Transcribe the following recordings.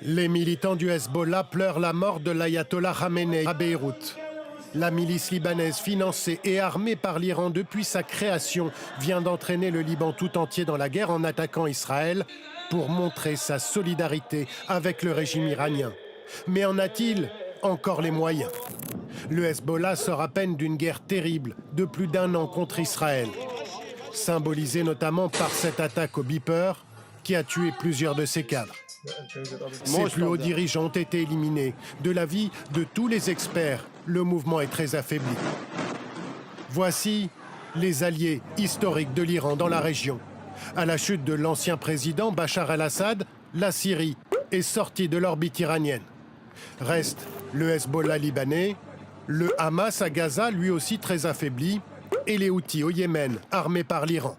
Les militants du Hezbollah pleurent la mort de l'ayatollah Khamenei à Beyrouth. La milice libanaise, financée et armée par l'Iran depuis sa création, vient d'entraîner le Liban tout entier dans la guerre en attaquant Israël pour montrer sa solidarité avec le régime iranien. Mais en a-t-il encore les moyens? Le Hezbollah sort à peine d'une guerre terrible de plus d'1 an contre Israël, symbolisée notamment par cette attaque au beeper qui a tué plusieurs de ses cadres. Ses plus hauts dirigeants ont été éliminés. De l'avis de tous les experts, le mouvement est très affaibli. Voici les alliés historiques de l'Iran dans la région. À la chute de l'ancien président Bachar el-Assad, la Syrie est sortie de l'orbite iranienne. Reste le Hezbollah libanais, le Hamas à Gaza, lui aussi très affaibli, et les Houthis au Yémen, armés par l'Iran.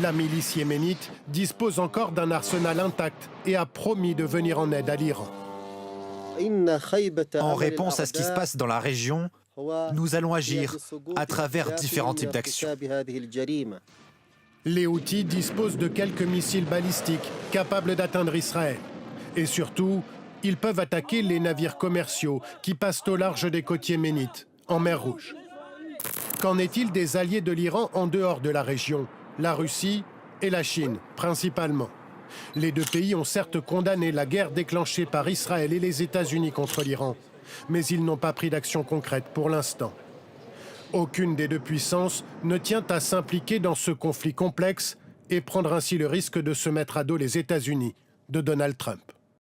La milice yéménite dispose encore d'un arsenal intact et a promis de venir en aide à l'Iran. En réponse à ce qui se passe dans la région, nous allons agir à travers différents types d'actions. Les Houthis disposent de quelques missiles balistiques capables d'atteindre Israël. Et surtout, ils peuvent attaquer les navires commerciaux qui passent au large des côtes yéménites, en mer Rouge. Qu'en est-il des alliés de l'Iran en dehors de la région? La Russie et la Chine, principalement. Les deux pays ont certes condamné la guerre déclenchée par Israël et les États-Unis contre l'Iran, mais ils n'ont pas pris d'action concrète pour l'instant. Aucune des deux puissances ne tient à s'impliquer dans ce conflit complexe et prendre ainsi le risque de se mettre à dos les États-Unis de Donald Trump.